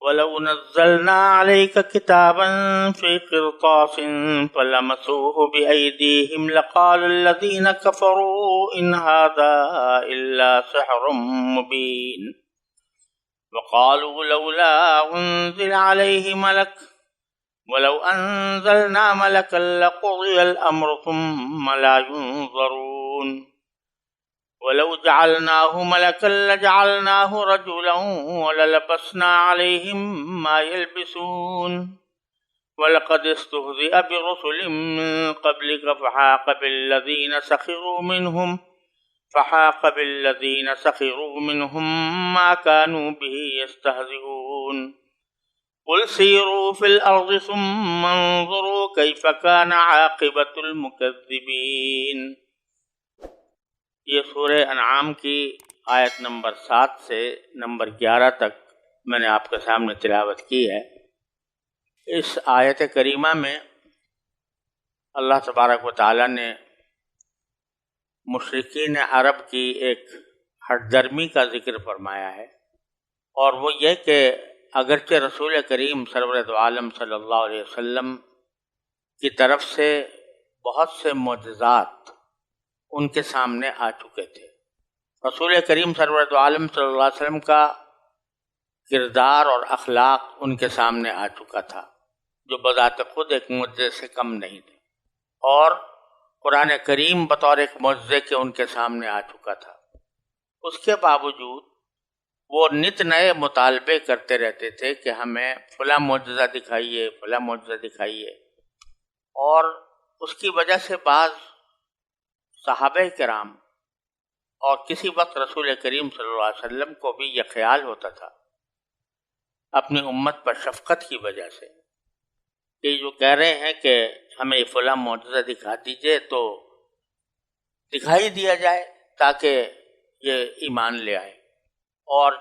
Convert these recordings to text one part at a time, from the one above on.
وَلَوْ نَزَّلْنَا عَلَيْكَ كِتَابًا فِي قِرْطَاسٍ فَلَمَسُوهُ بِأَيْدِيهِمْ لَقَالَ الَّذِينَ كَفَرُوا إِنْ هَذَا إِلَّا سِحْرٌ مُبِينٌ وَقَالُوا لَوْلَا أُنزِلَ عَلَيْهِ مَلَكٌ وَلَوْ أَنزَلْنَا مَلَكًا لَقُضِيَ الْأَمْرُ ثُمَّ لَا يُنظَرُونَ وَلَوْ جَعَلْنَاهُ مَلَكًا لَجَعَلْنَاهُ رَجُلًا وَلَلَبَسْنَا عَلَيْهِمْ مَا يَلْبِسُونَ وَلَقَدِ اسْتُهْزِئَ بِرُسُلٍ مِّن قَبْلِكَ فَحَاقَ بِالَّذِينَ سَخِرُوا مِنْهُم مَّا كَانُوا بِهِ يَسْتَهْزِئُونَ قُلْ سِيرُوا فِي الْأَرْضِ ثُمَّ انظُرُوا كَيْفَ كَانَ عَاقِبَةُ الْمُكَذِّبِينَ۔ یہ سورہ انعام کی آیت نمبر 7 سے نمبر 11 تک میں نے آپ کے سامنے تلاوت کی ہے۔ اس آیت کریمہ میں اللہ تبارک و تعالیٰ نے مشرکین عرب کی ایک ہٹ درمی کا ذکر فرمایا ہے، اور وہ یہ کہ اگرچہ رسول کریم سرور دو عالم صلی اللہ علیہ وسلم کی طرف سے بہت سے معجزات ان کے سامنے آ چکے تھے، رسول کریم سرور دو عالم صلی اللہ علیہ وسلم کا کردار اور اخلاق ان کے سامنے آ چکا تھا، جو بذات خود ایک معجزے سے کم نہیں تھے، اور قرآن کریم بطور ایک معجزے کے ان کے سامنے آ چکا تھا۔ اس کے باوجود وہ نت نئے مطالبے کرتے رہتے تھے کہ ہمیں فلاں معجزہ دکھائیے، فلاں معجزہ دکھائیے، اور اس کی وجہ سے بعض صحابہ کرام اور کسی وقت رسول کریم صلی اللہ علیہ وسلم کو بھی یہ خیال ہوتا تھا اپنی امت پر شفقت کی وجہ سے کہ جو کہہ رہے ہیں کہ ہمیں فلاں معجزہ دکھا دیجئے تو دکھائی دیا جائے تاکہ یہ ایمان لے آئے، اور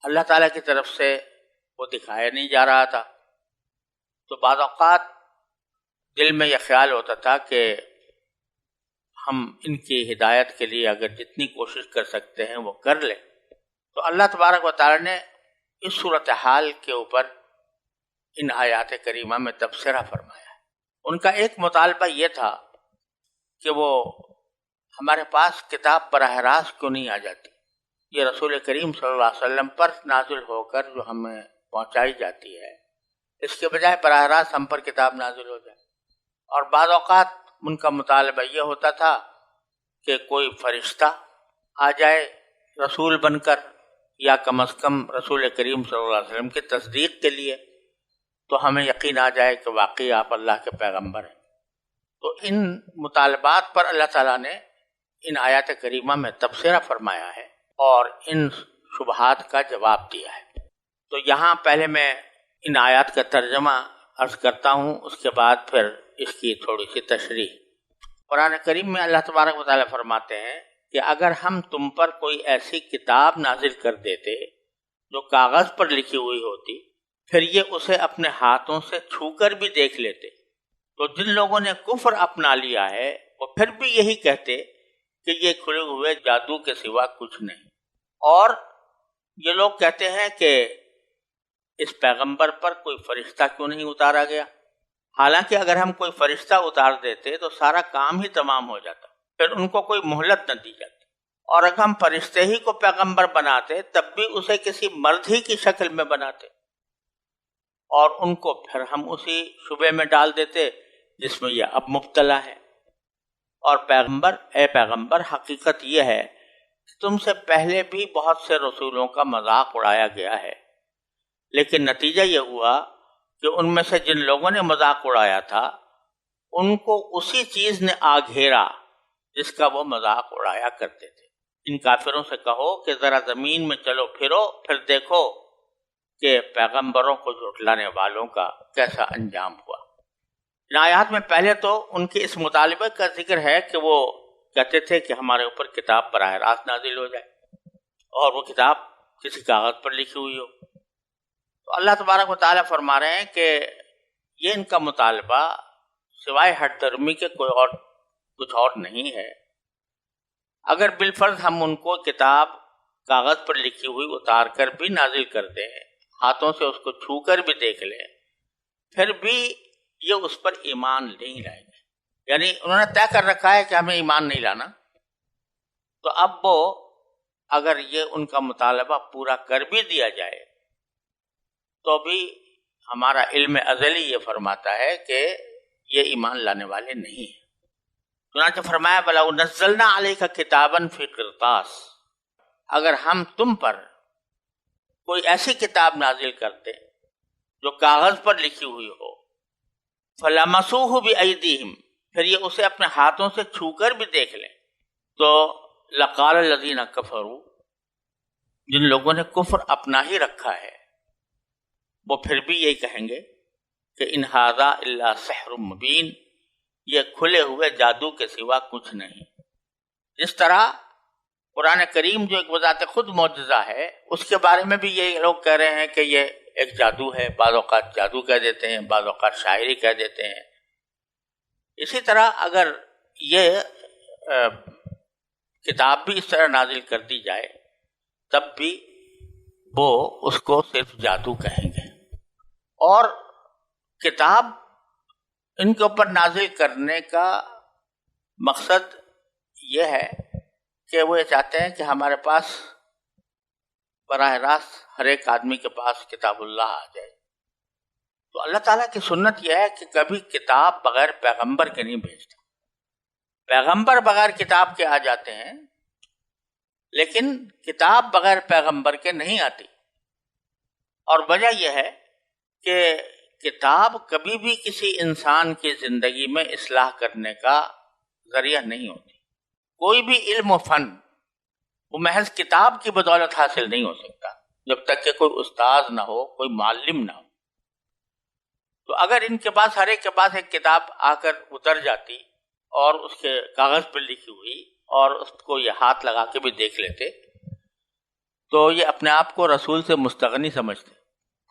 اللہ تعالیٰ کی طرف سے وہ دکھایا نہیں جا رہا تھا، تو بعض اوقات دل میں یہ خیال ہوتا تھا کہ ہم ان کی ہدایت کے لیے اگر جتنی کوشش کر سکتے ہیں وہ کر لیں۔ تو اللہ تبارک و تعالیٰ نے اس صورتحال کے اوپر ان آیات کریمہ میں تبصرہ فرمایا ہے۔ ان کا ایک مطالبہ یہ تھا کہ وہ ہمارے پاس کتاب براہ راست کیوں نہیں آ جاتی، یہ رسول کریم صلی اللہ علیہ وسلم پر نازل ہو کر جو ہمیں پہنچائی جاتی ہے، اس کے بجائے براہ راست ہم پر کتاب نازل ہو جائے۔ اور بعض اوقات ان کا مطالبہ یہ ہوتا تھا کہ کوئی فرشتہ آ جائے رسول بن کر، یا کم از کم رسول کریم صلی اللہ علیہ وسلم کی تصدیق کے لیے، تو ہمیں یقین آ جائے کہ واقعی آپ اللہ کے پیغمبر ہیں۔ تو ان مطالبات پر اللہ تعالیٰ نے ان آیات کریمہ میں تبصرہ فرمایا ہے اور ان شبہات کا جواب دیا ہے۔ تو یہاں پہلے میں ان آیات کا ترجمہ عرض کرتا ہوں، اس کے بعد پھر اس کی تھوڑی سی تشریح۔ قرآن کریم میں اللہ تبارک و تعالیٰ فرماتے ہیں کہ اگر ہم تم پر کوئی ایسی کتاب نازل کر دیتے جو کاغذ پر لکھی ہوئی ہوتی، پھر یہ اسے اپنے ہاتھوں سے چھو کر بھی دیکھ لیتے، تو جن لوگوں نے کفر اپنا لیا ہے وہ پھر بھی یہی کہتے کہ یہ کھلے ہوئے جادو کے سوا کچھ نہیں۔ اور یہ لوگ کہتے ہیں کہ اس پیغمبر پر کوئی فرشتہ کیوں نہیں اتارا گیا، حالانکہ اگر ہم کوئی فرشتہ اتار دیتے تو سارا کام ہی تمام ہو جاتا، پھر ان کو کوئی مہلت نہ دی جاتی، اور اگر ہم فرشتے ہی کو پیغمبر بناتے تب بھی اسے کسی مرد ہی کی شکل میں بناتے، اور ان کو پھر ہم اسی شبے میں ڈال دیتے جس میں یہ اب مبتلا ہے۔ اور اے پیغمبر، حقیقت یہ ہے کہ تم سے پہلے بھی بہت سے رسولوں کا مذاق اڑایا گیا ہے، لیکن نتیجہ یہ ہوا کہ ان میں سے جن لوگوں نے مذاق اڑایا تھا ان کو اسی چیز نے آ گھیرا جس کا وہ مذاق اڑایا کرتے تھے۔ ان کافروں سے کہو کہ ذرا زمین میں چلو پھرو، پھر دیکھو کہ پیغمبروں کو جھٹلانے والوں کا کیسا انجام ہوا۔ ان آیات میں پہلے تو ان کے اس مطالبے کا ذکر ہے کہ وہ کہتے تھے کہ ہمارے اوپر کتاب براہ راست نازل ہو جائے، اور وہ کتاب کسی کاغذ پر لکھی ہوئی ہو۔ تو اللہ تبارک و تعالیٰ فرما رہے ہیں کہ یہ ان کا مطالبہ سوائے ہٹ درمی کے کچھ اور نہیں ہے۔ اگر بالفرض ہم ان کو کتاب کاغذ پر لکھی ہوئی اتار کر بھی نازل کر دیں، ہاتھوں سے اس کو چھو کر بھی دیکھ لے پھر بھی یہ اس پر ایمان نہیں لائیں گے، یعنی انہوں نے طے کر رکھا ہے کہ ہمیں ایمان نہیں لانا، تو اب وہ اگر یہ ان کا مطالبہ پورا کر بھی دیا جائے تو بھی ہمارا علم ازلی یہ فرماتا ہے کہ یہ ایمان لانے والے نہیں ہیں۔ چنانچہ فرمایا بَلَوْ نَزَّلْنَا عَلَيْكَ كِتَابًا فِي قِرْطَاسٍ، اگر ہم تم پر کوئی ایسی کتاب نازل کرتے جو کاغذ پر لکھی ہوئی ہو، فَلَمَسُوهُ بِأَيْدِيهِمْ، پھر یہ اسے اپنے ہاتھوں سے چھو کر بھی دیکھ لیں، تو لَقَالَ الَّذِينَ كَفَرُوا، جن لوگوں نے کفر اپنا ہی رکھا ہے وہ پھر بھی یہی کہیں گے کہ ان ھذا الا سحر مبین، یہ کھلے ہوئے جادو کے سوا کچھ نہیں۔ جس طرح قرآن کریم جو ایک بذات خود معجزہ ہے، اس کے بارے میں بھی یہ لوگ کہہ رہے ہیں کہ یہ ایک جادو ہے، بعض اوقات جادو کہہ دیتے ہیں، بعض اوقات شاعری کہہ دیتے ہیں۔ اسی طرح اگر یہ کتاب بھی اس طرح نازل کر دی جائے تب بھی وہ اس کو صرف جادو کہیں گے، اور کتاب ان کے اوپر نازل کرنے کا مقصد یہ ہے کہ وہ یہ چاہتے ہیں کہ ہمارے پاس براہ راست ہر ایک آدمی کے پاس کتاب اللہ آ جائے۔ تو اللہ تعالیٰ کی سنت یہ ہے کہ کبھی کتاب بغیر پیغمبر کے نہیں بھیجتا، پیغمبر بغیر کتاب کے آ جاتے ہیں لیکن کتاب بغیر پیغمبر کے نہیں آتی۔ اور وجہ یہ ہے کہ کتاب کبھی بھی کسی انسان کی زندگی میں اصلاح کرنے کا ذریعہ نہیں ہوتی۔ کوئی بھی علم و فن وہ محض کتاب کی بدولت حاصل نہیں ہو سکتا جب تک کہ کوئی استاذ نہ ہو، کوئی معلم نہ ہو۔ تو اگر ان کے پاس ہر ایک کے پاس ایک کتاب آ کر اتر جاتی اور اس کے کاغذ پر لکھی ہوئی اور اس کو یہ ہاتھ لگا کے بھی دیکھ لیتے تو یہ اپنے آپ کو رسول سے مستغنی سمجھتے،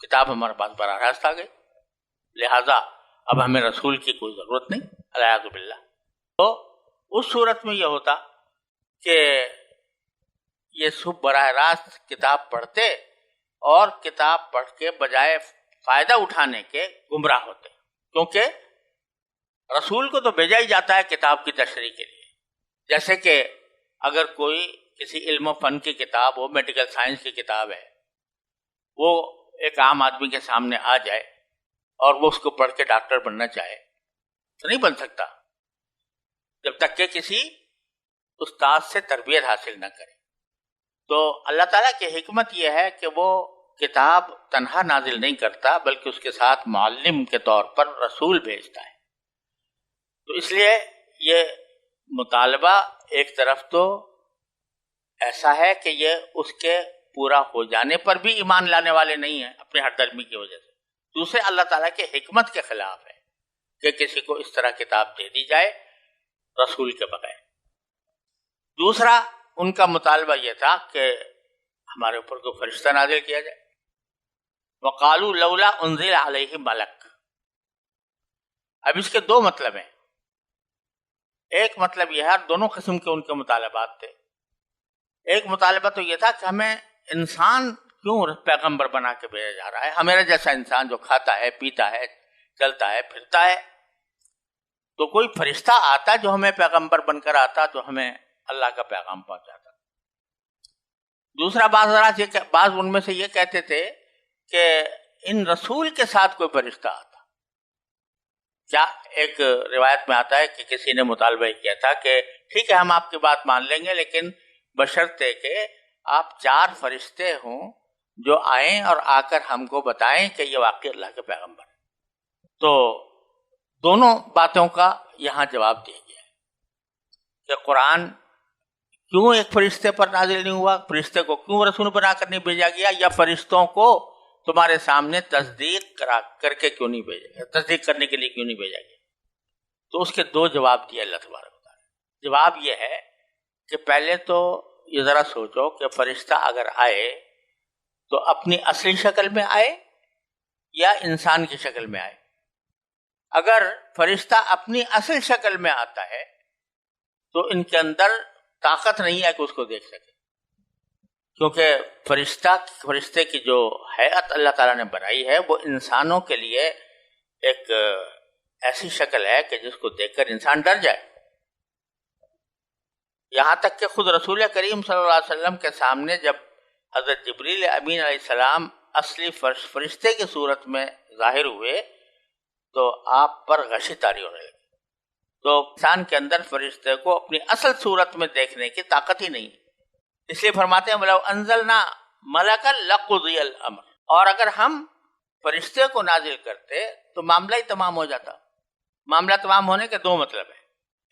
کتاب ہمارے پاس براہ راست آ گئی، لہذا اب ہمیں رسول کی کوئی ضرورت نہیں، الیاذ باللہ۔ تو اس صورت میں یہ ہوتا کہ یہ سب براہ راست کتاب پڑھتے اور کتاب پڑھ کے بجائے فائدہ اٹھانے کے گمراہ ہوتے، کیونکہ رسول کو تو بھیجا ہی جاتا ہے کتاب کی تشریح کے لیے۔ جیسے کہ اگر کوئی کسی علم و فن کی کتاب ہو، میڈیکل سائنس کی کتاب ہے، وہ ایک عام آدمی کے سامنے آ جائے اور وہ اس کو پڑھ کے ڈاکٹر بننا چاہے تو نہیں بن سکتا جب تک کہ کسی استاد سے تربیت حاصل نہ کرے۔ تو اللہ تعالیٰ کی حکمت یہ ہے کہ وہ کتاب تنہا نازل نہیں کرتا بلکہ اس کے ساتھ معلم کے طور پر رسول بھیجتا ہے۔ تو اس لیے یہ مطالبہ ایک طرف تو ایسا ہے کہ یہ اس کے پورا ہو جانے پر بھی ایمان لانے والے نہیں ہیں اپنے ہر درمی کی وجہ سے، دوسرے اللہ تعالیٰ کے حکمت کے خلاف ہے کہ کسی کو اس طرح کتاب دے دی جائے رسول کے بغیر۔ دوسرا ان کا مطالبہ یہ تھا کہ ہمارے اوپر کوئی فرشتہ نازل کیا جائے، وَقَالُوا لَوْلَا أُنزِلَ عَلَيْهِ مَلَكٌ۔ اب اس کے دو مطلب ہیں، ایک مطلب یہ ہے، دونوں قسم کے ان کے مطالبات تھے۔ ایک مطالبہ تو یہ تھا کہ ہمیں انسان کیوں پیغمبر بنا کے بھیجا جا رہا ہے، ہمارا جیسا انسان جو کھاتا ہے، پیتا ہے، چلتا ہے، پھرتا ہے، تو کوئی فرشتہ آتا جو ہمیں پیغمبر بن کر آتا تو ہمیں اللہ کا پیغام پہنچاتا۔ دوسرا بعض ان میں سے یہ کہتے تھے کہ ان رسول کے ساتھ کوئی فرشتہ آتا۔ کیا ایک روایت میں آتا ہے کہ کسی نے مطالبہ کیا تھا کہ ٹھیک ہے ہم آپ کی بات مان لیں گے لیکن بشرطے کہ آپ 4 فرشتے ہوں جو آئیں اور آ کر ہم کو بتائیں کہ یہ واقعی اللہ کے پیغمبر ہیں۔ تو دونوں باتوں کا یہاں جواب دیا گیا ہے کہ قرآن کیوں ایک فرشتے پر نازل نہیں ہوا، فرشتے کو کیوں رسول بنا کر نہیں بھیجا گیا، یا فرشتوں کو تمہارے سامنے تصدیق کر کے کیوں نہیں بھیجا، تصدیق کرنے کے لیے کیوں نہیں بھیجا گیا۔ تو اس کے 2 جواب دیے اللہ تبارک و تعالیٰ۔ جواب یہ ہے کہ پہلے تو یہ ذرا سوچو کہ فرشتہ اگر آئے تو اپنی اصلی شکل میں آئے یا انسان کی شکل میں آئے۔ اگر فرشتہ اپنی اصل شکل میں آتا ہے تو ان کے اندر طاقت نہیں ہے کہ اس کو دیکھ سکے، کیونکہ فرشتے کی جو حیت اللہ تعالیٰ نے بنائی ہے وہ انسانوں کے لیے ایک ایسی شکل ہے کہ جس کو دیکھ کر انسان ڈر جائے. یہاں تک کہ خود رسول کریم صلی اللہ علیہ وسلم کے سامنے جب حضرت جبریل امین علیہ السلام اصلی فرشتے کی صورت میں ظاہر ہوئے تو آپ پر غشی طاری ہونے لگی. تو انسان کے اندر فرشتے کو اپنی اصل صورت میں دیکھنے کی طاقت ہی نہیں. اس لیے فرماتے ہیں وَلَوْ أَنزَلْنَا مَلَكًا لَقُضِيَ الْأَمْرُ. اور اگر ہم فرشتے کو نازل کرتے تو معاملہ ہی تمام ہو جاتا. معاملہ تمام ہونے کے دو مطلب ہیں.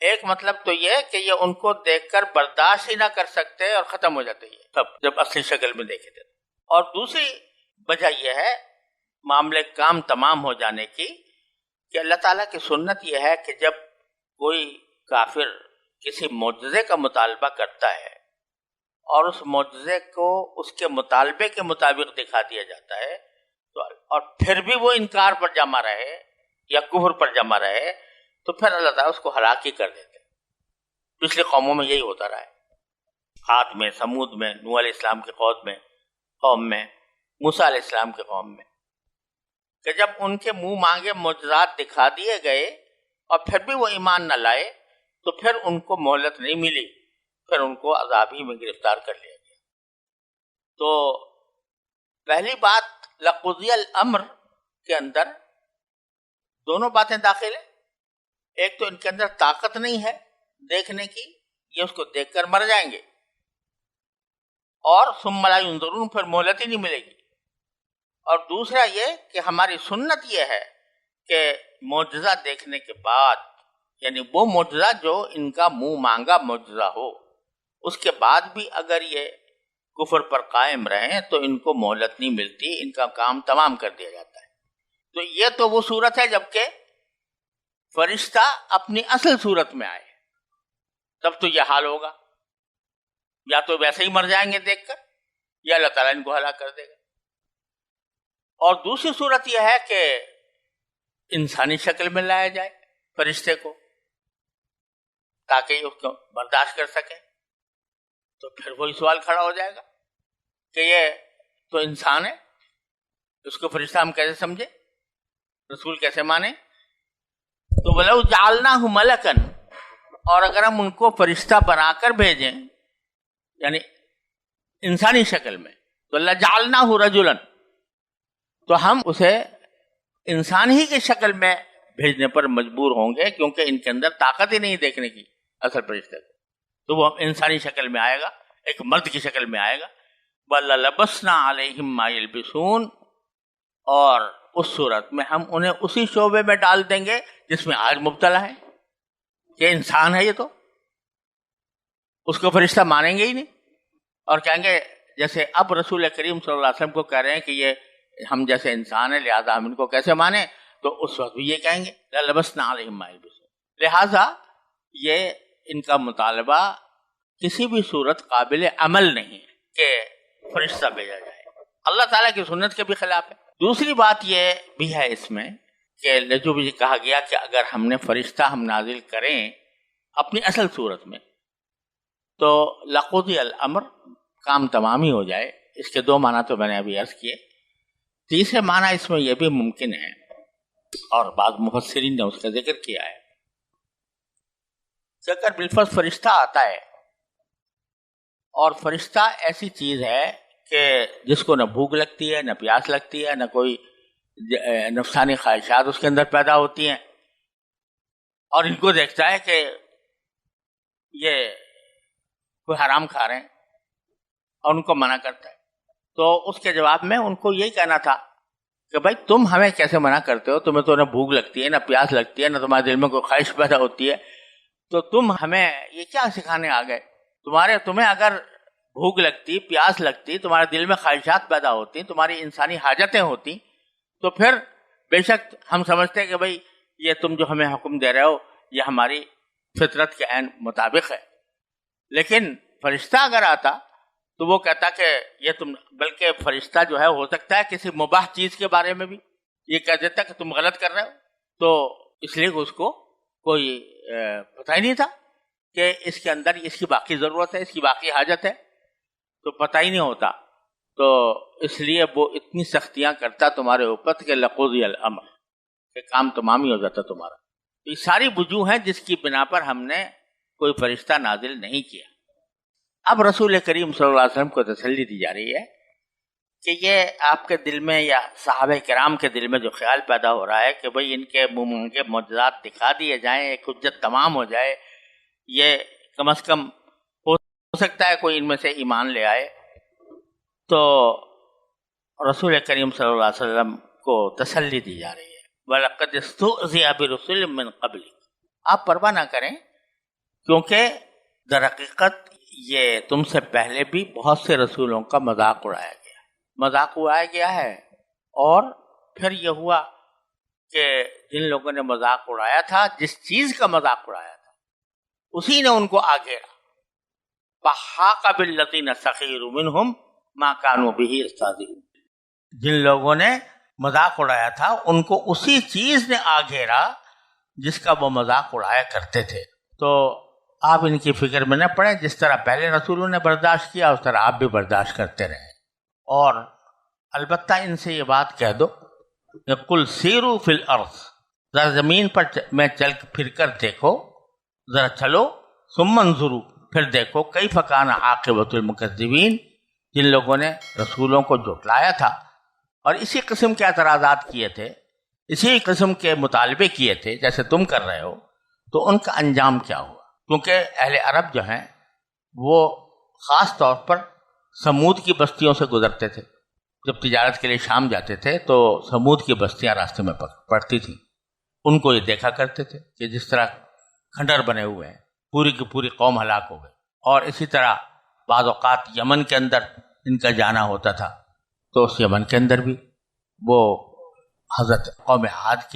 ایک مطلب تو یہ کہ یہ ان کو دیکھ کر برداشت ہی نہ کر سکتے اور ختم ہو جاتے یہ سب جب اصلی شکل میں دیکھے تھے. اور دوسری وجہ یہ ہے معاملے کام تمام ہو جانے کی کہ اللہ تعالیٰ کی سنت یہ ہے کہ جب کوئی کافر کسی معجزے کا مطالبہ کرتا ہے اور اس معجزے کو اس کے مطالبے کے مطابق دکھا دیا جاتا ہے تو اور پھر بھی وہ انکار پر جمع رہے یا کفر پر جمع رہے تو پھر اللہ تعالیٰ اس کو ہلاک ہی کر دیتے. پچھلی قوموں میں یہی ہوتا رہا ہے. عاد میں، سمود میں، نوح علیہ السلام کے قوم میں، موسیٰ علیہ السلام کے قوم میں، کہ جب ان کے منہ مانگے معجزات دکھا دیے گئے اور پھر بھی وہ ایمان نہ لائے تو پھر ان کو مہلت نہیں ملی، پھر ان کو عذاب ہی میں گرفتار کر لیا گیا. تو پہلی بات لقضی الامر کے اندر دونوں باتیں داخل ہیں. ایک تو ان کے اندر طاقت نہیں ہے دیکھنے کی، یہ اس کو دیکھ کر مر جائیں گے، اور ثم لا ينظرون پھر مہلت ہی نہیں ملے گی. اور دوسرا یہ کہ ہماری سنت یہ ہے کہ معجزہ دیکھنے کے بعد، یعنی وہ معجزہ جو ان کا منہ مانگا معجزہ ہو، اس کے بعد بھی اگر یہ کفر پر قائم رہیں تو ان کو مہلت نہیں ملتی، ان کا کام تمام کر دیا جاتا ہے. تو یہ تو وہ صورت ہے جبکہ فرشتہ اپنی اصل صورت میں آئے، تب تو یہ حال ہوگا. یا تو ویسے ہی مر جائیں گے دیکھ کر، یا اللہ تعالیٰ ان کو ہلاک کر دے گا. اور دوسری صورت یہ ہے کہ انسانی شکل میں لایا جائے فرشتے کو تاکہ یہ اس کو برداشت کر سکے. تو پھر وہی سوال کھڑا ہو جائے گا کہ یہ تو انسان ہے، اس کو فرشتہ ہم کیسے سمجھے، رسول کیسے مانے. تو وَلَوْ جَعَلْنَاهُ مَلَكًا، اور اگر ہم ان کو فرشتہ بنا کر بھیجیں یعنی انسانی شکل میں تو اللہ جعلناہ رجلا، تو ہم اسے انسان ہی کی شکل میں بھیجنے پر مجبور ہوں گے کیونکہ ان کے اندر طاقت ہی نہیں دیکھنے کی اصل فرشتے کو. تو وہ انسانی شکل میں آئے گا، ایک مرد کی شکل میں آئے گا. وَلَلَبَسْنَا عَلَيْهِمْ مَا يَلْبِسُونَ، اور اس صورت میں ہم انہیں اسی شعبے میں ڈال دیں گے جس میں آج مبتلا ہے کہ انسان ہے یہ، تو اس کو فرشتہ مانیں گے ہی نہیں اور کہیں گے جیسے اب رسول کریم صلی اللہ علیہ وسلم کو کہہ رہے ہیں کہ یہ ہم جیسے انسان ہیں لہذا ہم ان کو کیسے مانیں، تو اس وقت بھی یہ کہیں گے لَلَبَسْنَا عَلَيْهِمْ مَا يَلْبِسُونَ. لہذا یہ ان کا مطالبہ کسی بھی صورت قابل عمل نہیں کہ فرشتہ بھیجا جائے، اللہ تعالیٰ کی سنت کے بھی خلاف ہے. دوسری بات یہ بھی ہے اس میں کہ جو بھی کہا گیا کہ اگر ہم نے فرشتہ ہم نازل کریں اپنی اصل صورت میں تو لقضی الامر، کام تمام ہی ہو جائے. اس کے دو معنی تو میں نے ابھی عرض کیے. تیسرے معنی اس میں یہ بھی ممکن ہے اور بعض مفسرین نے اس کا ذکر کیا ہے کہ اگر بالفرض فرشتہ آتا ہے اور فرشتہ ایسی چیز ہے کہ جس کو نہ بھوک لگتی ہے، نہ پیاس لگتی ہے، نہ کوئی نفسانی خواہشات اس کے اندر پیدا ہوتی ہیں، اور ان کو دیکھتا ہے کہ یہ کوئی حرام کھا رہے ہیں اور ان کو منع کرتا ہے، تو اس کے جواب میں ان کو یہی کہنا تھا کہ بھائی تم ہمیں کیسے منع کرتے ہو، تمہیں تو نہ بھوک لگتی ہے، نہ پیاس لگتی ہے، نہ تمہارے دل میں کوئی خواہش پیدا ہوتی ہے، تو تم ہمیں یہ کیا سکھانے آ گئے. تمہیں اگر بھوک لگتی، پیاس لگتی، تمہارے دل میں خواہشات پیدا ہوتی، تمہاری انسانی حاجتیں ہوتی، تو پھر بے شک ہم سمجھتے ہیں کہ بھئی یہ تم جو ہمیں حکم دے رہے ہو یہ ہماری فطرت کے عین مطابق ہے. لیکن فرشتہ اگر آتا تو وہ کہتا کہ یہ تم، بلکہ فرشتہ جو ہے ہو سکتا ہے کسی مباح چیز کے بارے میں بھی یہ کہہ دیتا کہ تم غلط کر رہے ہو، تو اس لیے اس کو کوئی پتہ ہی نہیں تھا کہ اس کے اندر اس کی باقی ضرورت ہے، اس کی باقی حاجت ہے. تو پتہ ہی نہیں ہوتا، تو اس لیے وہ اتنی سختیاں کرتا تمہارے اوپر کہ لقضی الامر، کہ کام تمام ہی ہو جاتا تمہارا۔ یہ ساری وجوہ ہیں جس کی بنا پر ہم نے کوئی فرشتہ نازل نہیں کیا۔ اب رسول کریم صلی اللہ علیہ وسلم کو تسلی دی جا رہی ہے کہ یہ آپ کے دل میں یا صحابہ کرام کے دل میں جو خیال پیدا ہو رہا ہے کہ بھئی ان کے منہ کے معجزات دکھا دیے جائیں، ایک حجت تمام ہو جائے، یہ کم از کم ہو سکتا ہے کوئی ان میں سے ایمان لے آئے، تو رسول کریم صلی اللہ علیہ وسلم کو تسلی دی جا رہی ہے وَلَقَدِ اسْتُهْزِئَ بِرُسُلٍ مِّن قَبْلِكَ، آپ پرواہ نہ کریں، کیونکہ در حقیقت یہ تم سے پہلے بھی بہت سے رسولوں کا مذاق اڑایا گیا ہے، اور پھر یہ ہوا کہ جن لوگوں نے مذاق اڑایا تھا، جس چیز کا مذاق اڑایا تھا اسی نے ان کو آ گھیرا۔ فَحَاقَ بِالَّذِينَ سَخِرُوا مِنْهُمْ مَا كَانُوا بِهِ يَسْتَهْزِئُونَ، جن لوگوں نے مذاق اڑایا تھا ان کو اسی چیز نے آ گھیرا جس کا وہ مذاق اڑایا کرتے تھے۔ تو آپ ان کی فکر میں نہ پڑیں، جس طرح پہلے رسولوں نے برداشت کیا اس طرح آپ بھی برداشت کرتے رہیں، اور البتہ ان سے یہ بات کہہ دو کہ قل سیروا فی الارض، ذرا زمین پر میں چل پھر کر دیکھو، ذرا چلو، ثم انظروا، پھر دیکھو کیف کان عاقبۃ المکذبین، جن لوگوں نے رسولوں کو جھٹلایا تھا اور اسی قسم کے اعتراضات کیے تھے، اسی قسم کے مطالبے کیے تھے جیسے تم کر رہے ہو، تو ان کا انجام کیا ہوا؟ کیونکہ اہل عرب جو ہیں وہ خاص طور پر سمود کی بستیوں سے گزرتے تھے، جب تجارت کے لیے شام جاتے تھے تو سمود کی بستیاں راستے میں پڑتی تھیں، ان کو یہ دیکھا کرتے تھے کہ جس طرح کھنڈر بنے ہوئے ہیں، پوری کی پوری قوم ہلاک ہو گئی۔ اور اسی طرح بعض اوقات یمن کے اندر ان کا جانا ہوتا تھا، تو اس یمن کے اندر بھی وہ حضرت قوم عاد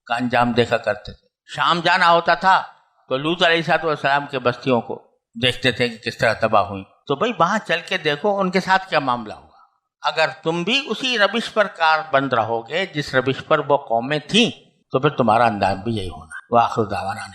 کا انجام دیکھا کرتے تھے۔ شام جانا ہوتا تھا تو لوط علیہ السلام کے بستیوں کو دیکھتے تھے کہ کس طرح تباہ ہوئی۔ تو بھائی وہاں چل کے دیکھو ان کے ساتھ کیا معاملہ ہوا۔ اگر تم بھی اسی روش پر کار بند رہو گے جس روش پر وہ قومیں تھیں، تو پھر تمہارا انداز بھی یہی ہونا۔ وآخر دعوانا